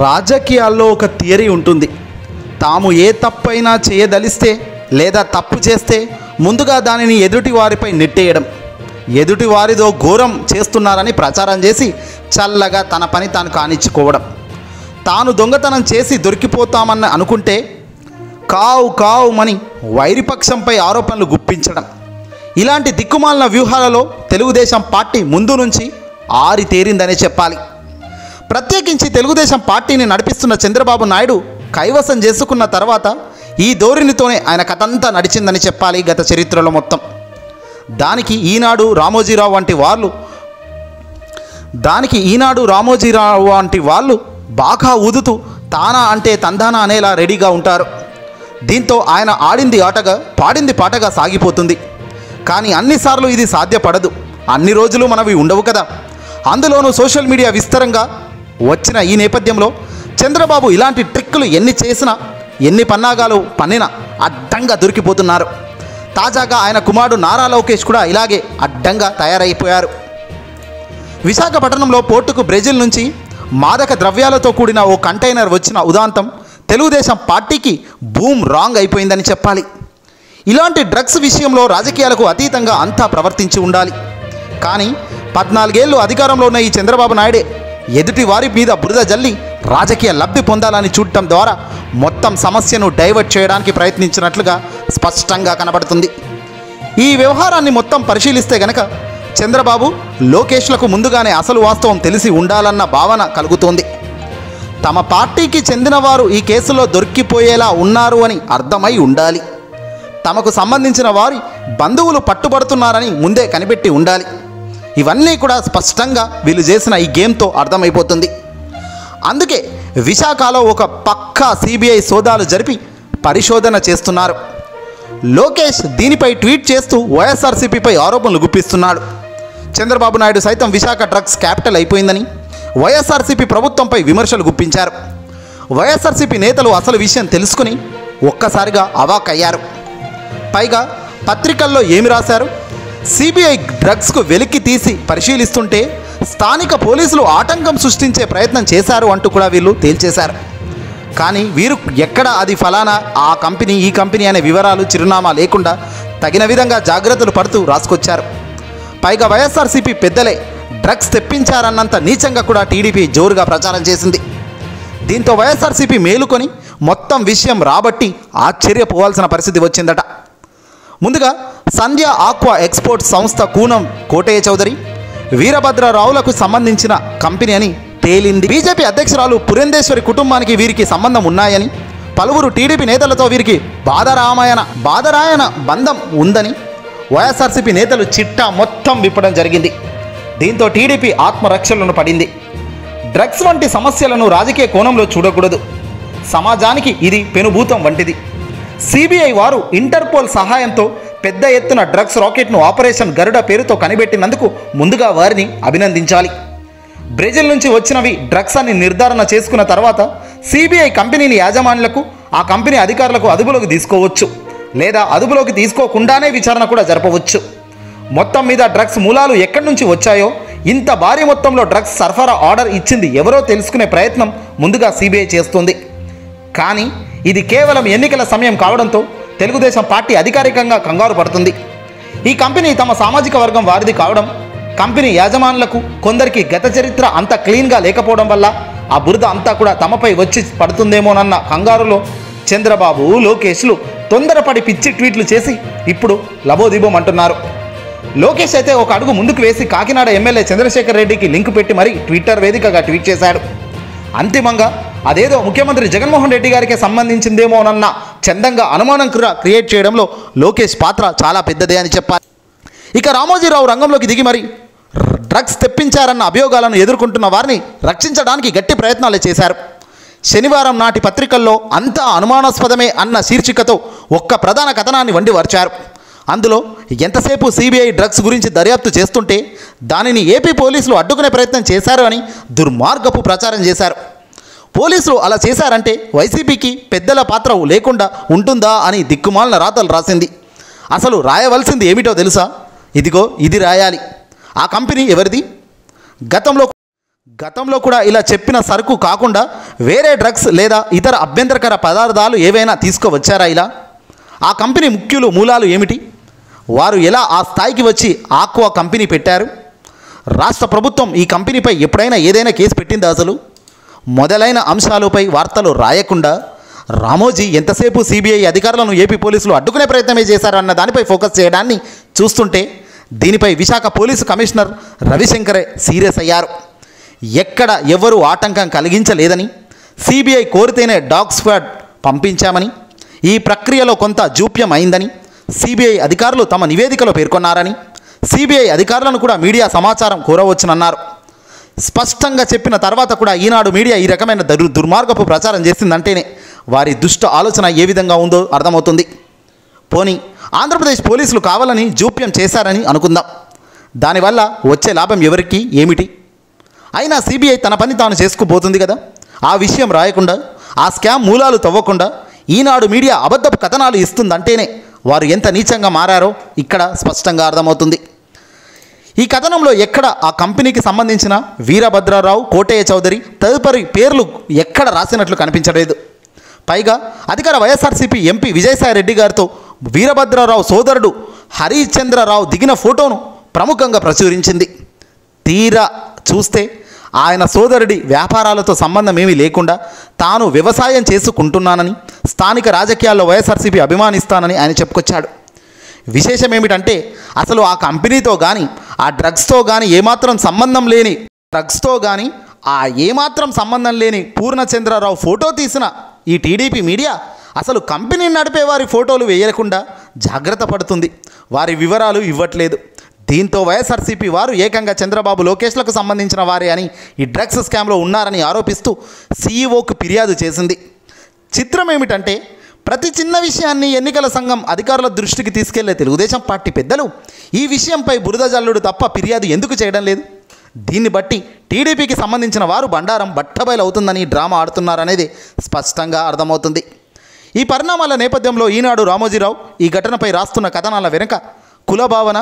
రాజకీయాల్లో ఒక థియరీ ఉంటుంది. తాము ఏ తప్పైనా చేయదలిస్తే లేదా తప్పు చేస్తే ముందుగా దానిని ఎదుటి వారిపై నెట్టేయడం, ఎదుటి వారిదో ఘోరం చేస్తున్నారని ప్రచారం చేసి చల్లగా తన పని తాను కానిచ్చుకోవడం, తాను దొంగతనం చేసి దొరికిపోతామని అనుకుంటే కావు కావుమని వైరిపక్షంపై ఆరోపణలు గుప్పించడం. ఇలాంటి దిక్కుమాలిన వ్యూహాలలో తెలుగుదేశం పార్టీ ముందు నుంచి ఆరితేరిందనే చెప్పాలి. ప్రత్యేకించి తెలుగుదేశం పార్టీని నడిపిస్తున్న చంద్రబాబు నాయుడు కైవసం చేసుకున్న తర్వాత ఈ ధోరణితోనే ఆయన కథంతా నడిచిందని చెప్పాలి గత చరిత్రలో మొత్తం. దానికి ఈనాడు రామోజీరావు వంటి వాళ్ళు బాగా ఊదుతూ తానా అంటే తందానా అనేలా రెడీగా ఉంటారు. దీంతో ఆయన ఆడింది ఆటగా పాడింది పాటగా సాగిపోతుంది. కానీ అన్నిసార్లు ఇది సాధ్యపడదు, అన్ని రోజులు మనవి ఉండవు కదా. అందులోనూ సోషల్ మీడియా విస్తరంగా వచ్చిన ఈ నేపథ్యంలో చంద్రబాబు ఇలాంటి ట్రిక్కులు ఎన్ని చేసినా ఎన్ని పన్నాగాలు పన్నినా అడ్డంగా దొరికిపోతున్నారు. తాజాగా ఆయన కుమారుడు నారా లోకేష్ కూడా ఇలాగే అడ్డంగా తయారైపోయారు. విశాఖపట్నంలో పోర్టుకు బ్రెజిల్ నుంచి మాదక ద్రవ్యాలతో కూడిన ఓ కంటైనర్ వచ్చిన ఉదాంతం తెలుగుదేశం పార్టీకి బూమ్ రాంగ్ అయిపోయిందని చెప్పాలి. ఇలాంటి డ్రగ్స్ విషయంలో రాజకీయాలకు అతీతంగా అంతా ప్రవర్తించి ఉండాలి. కానీ 14 ఏళ్ళు అధికారంలో ఉన్న ఈ చంద్రబాబు నాయుడే ఎదుటి వారి మీద బురద జల్లి రాజకీయ లబ్ధి పొందాలని చూడటం ద్వారా మొత్తం సమస్యను డైవర్ట్ చేయడానికి ప్రయత్నించినట్లుగా స్పష్టంగా కనబడుతుంది. ఈ వ్యవహారాన్ని మొత్తం పరిశీలిస్తే గనక చంద్రబాబు లోకేష్లకు ముందుగానే అసలు వాస్తవం తెలిసి ఉండాలన్న భావన కలుగుతోంది. తమ పార్టీకి చెందిన వారు ఈ కేసులో దొరికిపోయేలా ఉన్నారు అని అర్థమై ఉండాలి. తమకు సంబంధించిన వారి బంధువులు పట్టుబడుతున్నారని ముందే కనిపెట్టి ఉండాలి. ఇవన్నీ కూడా స్పష్టంగా వీళ్ళు చేసిన ఈ గేమ్తో అర్థమైపోతుంది. అందుకే విశాఖలో ఒక పక్కా సిబిఐ సోదాలు జరిపి పరిశోధన చేస్తున్నారు. లోకేష్ దీనిపై ట్వీట్ చేస్తూ వైఎస్ఆర్సీపీపై ఆరోపణలు గుప్పిస్తున్నాడు. చంద్రబాబు నాయుడు సైతం విశాఖ డ్రగ్స్ క్యాపిటల్ అయిపోయిందని వైఎస్ఆర్సీపీ ప్రభుత్వంపై విమర్శలు గుప్పించారు. వైఎస్ఆర్సీపీ నేతలు అసలు విషయం తెలుసుకుని ఒక్కసారిగా అవాక్కయ్యారు. పైగా పత్రికల్లో ఏమి రాశారు? సిబిఐ డ్రగ్స్కు వెలికి తీసి పరిశీలిస్తుంటే స్థానిక పోలీసులు ఆటంకం సృష్టించే ప్రయత్నం చేశారు అంటూ కూడా వీళ్ళు తేల్చేశారు. కానీ వీరు ఎక్కడ అది ఫలానా ఆ కంపెనీ ఈ కంపెనీ అనే వివరాలు చిరునామా లేకుండా తగిన విధంగా జాగ్రత్తలు పడుతూ రాసుకొచ్చారు. పైగా వైఎస్ఆర్సీపీ పెద్దలే డ్రగ్స్ తెప్పించారన్నంత నీచంగా కూడా టీడీపీ జోరుగా ప్రచారం చేసింది. దీంతో వైఎస్ఆర్సీపీ మేలుకొని మొత్తం విషయం రాబట్టి ఆశ్చర్యపోవాల్సిన పరిస్థితి వచ్చిందట. ముందుగా సంధ్య ఆక్వా ఎక్స్పోర్ట్ సంస్థ కూనం కోటయ్య చౌదరి, వీరభద్రరావులకు సంబంధించిన కంపెనీ అని తేలింది. బీజేపీ అధ్యక్షురాలు పురంధేశ్వరి కుటుంబానికి వీరికి సంబంధం ఉన్నాయని, పలువురు టీడీపీ నేతలతో వీరికి బాదరాయణ బంధం ఉందని వైఎస్ఆర్సీపీ నేతలు చిట్టా మొత్తం విప్పడం జరిగింది. దీంతో టీడీపీ ఆత్మరక్షణలో పడింది. డ్రగ్స్ వంటి సమస్యలను రాజకీయ కోణంలో చూడకూడదు, సమాజానికి ఇది పెనుభూతం వంటిది. సిబిఐ వారు ఇంటర్పోల్ సహాయంతో పెద్ద ఎత్తున డ్రగ్స్ రాకెట్ను ఆపరేషన్ గరుడ పేరుతో కనిపెట్టినందుకు ముందుగా వారిని అభినందించాలి. బ్రెజిల్ నుంచి వచ్చినవి డ్రగ్స్ అని నిర్ధారణ చేసుకున్న తర్వాత సిబిఐ కంపెనీని యాజమాన్యులకు ఆ కంపెనీ అధికారులకు అదుపులోకి తీసుకోవచ్చు, లేదా అదుపులోకి తీసుకోకుండానే విచారణ కూడా జరపవచ్చు. మొత్తం మీద డ్రగ్స్ మూలాలు ఎక్కడి నుంచి వచ్చాయో, ఇంత భారీ మొత్తంలో డ్రగ్స్ సరఫరా ఆర్డర్ ఇచ్చింది ఎవరో తెలుసుకునే ప్రయత్నం ముందుగా సిబిఐ చేస్తుంది. కానీ ఇది కేవలం ఎన్నికల సమయం కావడంతో తెలుగుదేశం పార్టీ అధికారికంగా కంగారు పడుతుంది. ఈ కంపెనీ తమ సామాజిక వర్గం వారిది కావడం, కంపెనీ యాజమానులకు కొందరికి గత చరిత్ర అంత క్లీన్గా లేకపోవడం వల్ల ఆ బురద అంతా కూడా తమపై వచ్చి పడుతుందేమోనన్న కంగారులో చంద్రబాబు లోకేష్లు తొందరపడి పిచ్చి ట్వీట్లు చేసి ఇప్పుడు లబోదిబోం అంటున్నారు. లోకేష్ అయితే ఒక అడుగు ముందుకు వేసి కాకినాడ ఎమ్మెల్యే చంద్రశేఖర్ రెడ్డికి లింక్ పెట్టి మరీ ట్విట్టర్ వేదికగా ట్వీట్ చేశాడు. అంతిమంగా అదేదో ముఖ్యమంత్రి జగన్మోహన్ రెడ్డి గారికి సంబంధించిందేమోనన్న చందంగా అనుమానం క్రియేట్ చేయడంలో లోకేష్ పాత్ర చాలా పెద్దదే అని చెప్పాలి. ఇక రామోజీరావు రంగంలోకి దిగి మరి డ్రగ్స్ తెప్పించారన్న అభియోగాలను ఎదుర్కొంటున్న వారిని రక్షించడానికి గట్టి ప్రయత్నాలు చేశారు. శనివారం నాటి పత్రికల్లో అంతా అనుమానాస్పదమే అన్న శీర్షికతో ఒక్క ప్రధాన కథనాన్ని వండివర్చారు. అందులో ఎంతసేపు సిబిఐ డ్రగ్స్ గురించి దర్యాప్తు చేస్తుంటే దానిని ఏపీ పోలీసులు అడ్డుకునే ప్రయత్నం చేశారు అని దుర్మార్గపు ప్రచారం చేశారు. పోలీసులు అలా చేశారంటే వైసీపీకి పెద్దల పాత్ర లేకుండా ఉంటుందా అని దిక్కుమాలిన రాతలు రాసింది. అసలు రాయవలసింది ఏమిటో తెలుసా? ఇదిగో ఇది రాయాలి. ఆ కంపెనీ ఎవరిది? గతంలో కూడా ఇలా చెప్పిన సరుకు కాకుండా వేరే డ్రగ్స్ లేదా ఇతర అభ్యంతరకర పదార్థాలు ఏవైనా తీసుకువచ్చారా? ఇలా ఆ కంపెనీ ముఖ్యులు మూలాలు ఏమిటి? వారు ఎలా ఆ స్థాయికి వచ్చి ఆక్వా కంపెనీ పెట్టారు? రాష్ట్ర ప్రభుత్వం ఈ కంపెనీపై ఎప్పుడైనా ఏదైనా కేసు పెట్టిందా అసలు? మొదలైన అంశాలపై వార్తలు రాయకుండా రామోజీ ఎంతసేపు సిబిఐ అధికారులను ఏపీ పోలీసులు అడ్డుకునే ప్రయత్నమే చేశారు అన్న దానిపై ఫోకస్ చేయడాన్ని చూస్తుంటే దీనిపై విశాఖ పోలీసు కమిషనర్ రవిశంకరే సీరియస్ అయ్యారు. ఎక్కడ ఎవరు ఆటంకం కలిగించలేదని, సిబిఐ కోరితేనే డాగ్ స్క్వాడ్ పంపించామని, ఈ ప్రక్రియలో కొంత జూప్యం అయిందని సిబిఐ అధికారులు తమ నివేదికలో పేర్కొన్నారని, సిబిఐ అధికారులను కూడా మీడియా సమాచారం కోరవచ్చునన్నారు. స్పష్టంగా చెప్పిన తర్వాత కూడా ఈనాడు మీడియా ఈ రకమైన దుర్మార్గపు ప్రచారం చేసిందంటేనే వారి దుష్ట ఆలోచన ఏ విధంగా ఉందో అర్థమవుతుంది. పోనీ ఆంధ్రప్రదేశ్ పోలీసులు కావాలని జూప్యం చేశారని అనుకుందాం. దానివల్ల వచ్చే లాభం ఎవరికి ఏమిటి? అయినా సిబిఐ తన పని తాను చేసుకుపోతుంది కదా. ఆ విషయం రాయకుండా, ఆ స్కామ్ మూలాలు తవ్వకుండా ఈనాడు మీడియా అబద్ధపు కథనాలు ఇస్తుందంటేనే వారు ఎంత నీచంగా మారారో ఇక్కడ స్పష్టంగా అర్థమవుతుంది. ఈ కథనంలో ఎక్కడ ఆ కంపెనీకి సంబంధించిన వీరభద్రరావు, కోటయ్య చౌదరి తదుపరి పేర్లు ఎక్కడ రాసినట్లు కనిపించలేదు. పైగా అధికార వైఎస్ఆర్సీపీ ఎంపీ విజయసాయిరెడ్డి గారితో వీరభద్రరావు సోదరుడు హరిశ్చంద్రరావు దిగిన ఫోటోను ప్రముఖంగా ప్రచురించింది. తీరా చూస్తే ఆయన సోదరుడి వ్యాపారాలతో సంబంధం ఏమీ లేకుండా తాను వ్యవసాయం చేసుకుంటున్నానని, స్థానిక రాజకీయాల్లో వైఎస్ఆర్సీపీ అభిమానిస్తానని ఆయన చెప్పుకొచ్చాడు. విశేషం ఏమిటంటే అసలు ఆ కంపెనీతో కానీ, ఆ డ్రగ్స్తో కానీ ఏమాత్రం సంబంధం లేని పూర్ణచంద్రరావు ఫోటో తీసిన ఈ టీడీపీ మీడియా అసలు కంపెనీని నడిపే వారి ఫోటోలు వేయకుండా జాగ్రత్త పడుతుంది. వారి వివరాలు ఇవ్వట్లేదు. దీంతో వైఎస్ఆర్సీపీ వారు ఏకంగా చంద్రబాబు, లోకేష్లకు సంబంధించిన వారే అని, ఈ డ్రగ్స్ స్కామ్లో ఉన్నారని ఆరోపిస్తూ సీఈఓకు ఫిర్యాదు చేసింది. చిత్రం ఏమిటంటే ప్రతి చిన్న విషయాన్ని ఎన్నికల సంఘం అధికారుల దృష్టికి తీసుకెళ్లే తెలుగుదేశం పార్టీ పెద్దలు ఈ విషయంపై బురద జల్లుడు తప్ప ఫిర్యాదు ఎందుకు చేయడం లేదు? దీన్ని బట్టి టీడీపీకి సంబంధించిన వారు బండారం బట్టబయలు అవుతుందని డ్రామా ఆడుతున్నారనేది స్పష్టంగా అర్థమవుతుంది. ఈ పరిణామాల నేపథ్యంలో ఈనాడు రామోజీరావు ఈ ఘటనపై రాస్తున్న కథనాల వెనుక కులభావన,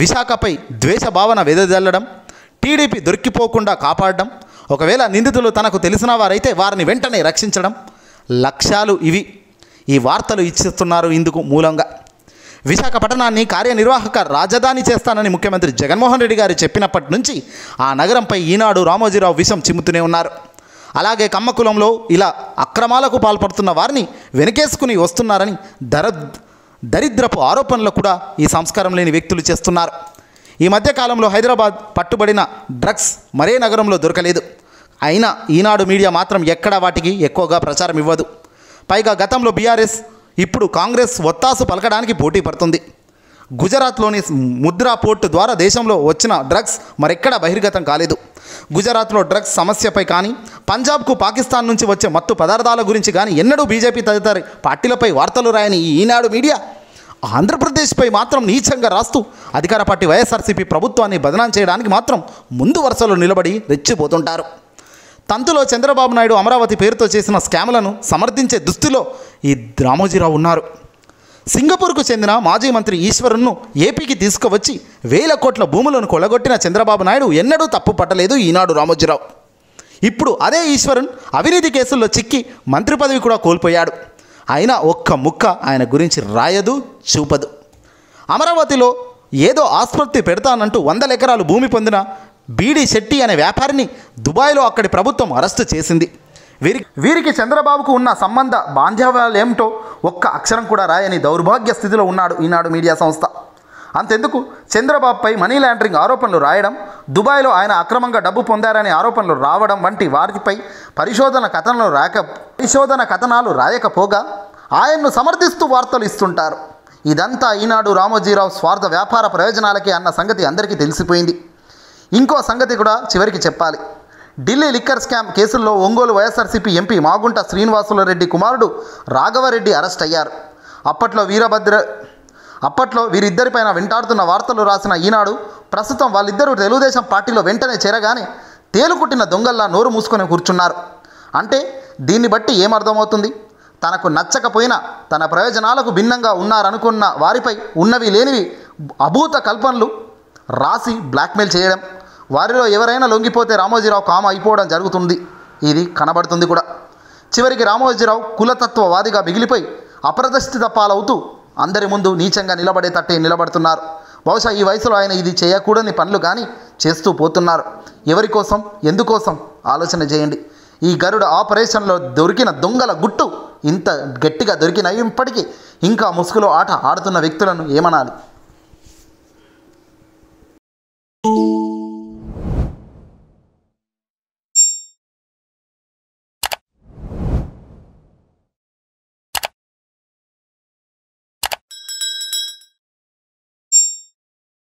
విశాఖపై ద్వేష భావన వెదజల్లడం, టీడీపీ దొరికిపోకుండా కాపాడడం, ఒకవేళ నిందితులు తనకు తెలిసిన వారైతే వారిని వెంటనే రక్షించడం లక్ష్యాలు ఇవి. ఈ వార్తలు ఇచ్చిస్తున్నారు ఇందుకు మూలంగా. విశాఖపట్నాన్ని కార్యనిర్వాహక రాజధాని చేస్తానని ముఖ్యమంత్రి జగన్మోహన్ రెడ్డి గారు చెప్పినప్పటి నుంచి ఆ నగరంపై ఈనాడు రామోజీరావు విషం చిమ్ముతూనే ఉన్నారు. అలాగే కమ్మకులంలో ఇలా అక్రమాలకు పాల్పడుతున్న వారిని వెనకేసుకుని వస్తున్నారని దరిద్రపు ఆరోపణలు కూడా ఈ సంస్కారం లేని వ్యక్తులు చేస్తున్నారు. ఈ మధ్యకాలంలో హైదరాబాద్ పట్టుబడిన డ్రగ్స్ మరే నగరంలో దొరకలేదు. అయినా ఈనాడు మీడియా మాత్రం ఎక్కడా వాటికి ఎక్కువగా ప్రచారం ఇవ్వదు. పైగా గతంలో బీఆర్ఎస్, ఇప్పుడు కాంగ్రెస్ ఒత్తాసు పలకడానికి పోటీ పడుతుంది. గుజరాత్లోని ముద్రా పోర్టు ద్వారా దేశంలో వచ్చిన డ్రగ్స్ మరెక్కడా బహిర్గతం కాలేదు. గుజరాత్లో డ్రగ్స్ సమస్యపై కానీ, పంజాబ్కు పాకిస్తాన్ నుంచి వచ్చే మత్తు పదార్థాల గురించి కానీ ఎన్నడూ బీజేపీ తదితర పార్టీలపై వార్తలు రాయని ఈ ఈనాడు మీడియా ఆంధ్రప్రదేశ్పై మాత్రం నీచంగా రాస్తూ అధికార పార్టీ వైఎస్ఆర్సీపీ ప్రభుత్వాన్ని బదనాం చేయడానికి మాత్రం ముందు వరుసలో నిలబడి రెచ్చిపోతుంటారు. తంతులో చంద్రబాబు నాయుడు అమరావతి పేరుతో చేసిన స్కామ్లను సమర్థించే దుస్థితిలో ఈ రామోజీరావు ఉన్నారు. సింగపూర్కు చెందిన మాజీ మంత్రి ఈశ్వరును ఏపీకి తీసుకువచ్చి 1000 కోట్ల భూములను కొల్లగొట్టిన చంద్రబాబు నాయుడు ఎన్నడూ తప్పు పట్టలేదు ఈనాడు రామోజీరావు. ఇప్పుడు అదే ఈశ్వరన్ అవినీతి కేసుల్లో చిక్కి మంత్రి పదవి కూడా కోల్పోయాడు. అయినా ఒక్క ముక్క ఆయన గురించి రాయదు, చూపదు. అమరావతిలో ఏదో ఆసుపత్రి పెడతానంటూ 100 ఎకరాలు భూమి పొందిన బీడీ శెట్టి అనే వ్యాపారిని దుబాయ్లో అక్కడి ప్రభుత్వం అరెస్టు చేసింది. వీరికి చంద్రబాబుకు ఉన్న సంబంధ బాంధవ్యాలేమిటో ఒక్క అక్షరం కూడా రాయని దౌర్భాగ్య స్థితిలో ఉన్నాడు ఈనాడు మీడియా సంస్థ. అంతెందుకు, చంద్రబాబుపై మనీ లాండరింగ్ ఆరోపణలు రాయడం, దుబాయ్లో ఆయన అక్రమంగా డబ్బు పొందారనే ఆరోపణలు రావడం వంటి వారిపై పరిశోధన కథనాలు రాయకపోగా ఆయన్ను సమర్థిస్తూ వార్తలు ఇస్తుంటారు. ఇదంతా ఈనాడు రామోజీరావు స్వార్థ వ్యాపార ప్రయోజనాలకే అన్న సంగతి అందరికీ తెలిసిపోయింది. ఇంకో సంగతి కూడా చివరికి చెప్పాలి. ఢిల్లీ లిక్కర్ స్కామ్ కేసుల్లో ఒంగోలు వైఎస్ఆర్సీపీ ఎంపీ మాగుంట శ్రీనివాసులరెడ్డి కుమారుడు రాఘవరెడ్డి అరెస్ట్ అయ్యారు. అప్పట్లో వీరిద్దరిపైన వెంటాడుతున్న వార్తలు రాసిన ఈనాడు ప్రస్తుతం వాళ్ళిద్దరూ తెలుగుదేశం పార్టీలో వెంటనే చేరగానే తేలుకుట్టిన దొంగల్లా నోరు మూసుకొని కూర్చున్నారు. అంటే దీన్ని బట్టి ఏమర్థమవుతుంది? తనకు నచ్చకపోయినా తన ప్రయోజనాలకు భిన్నంగా ఉన్నారనుకున్న వారిపై ఉన్నవి లేనివి అభూత కల్పనలు రాసి బ్లాక్మెయిల్ చేయడం, వారిలో ఎవరైనా లొంగిపోతే రామోజీరావు కామ అయిపోవడం జరుగుతుంది. ఇది కనబడుతుంది కూడా. చివరికి రామోజీరావు కులతత్వవాదిగా మిగిలిపోయి అప్రతిష్ఠిత పాలవుతూ అందరి ముందు నీచంగా నిలబడేటట్టే నిలబడుతున్నారు. బహుశా ఈ వయసులో ఆయన ఇది చేయకూడని పనులు కానీ చేస్తూ పోతున్నారు. ఎవరి కోసం, ఎందుకోసం ఆలోచన చేయండి. ఈ గరుడ ఆపరేషన్లో దొరికిన దొంగల గుట్టు ఇంత గట్టిగా దొరికిన ఇప్పటికీ ఇంకా ముసుగులో ఆట ఆడుతున్న వ్యక్తులను ఏమనాలి?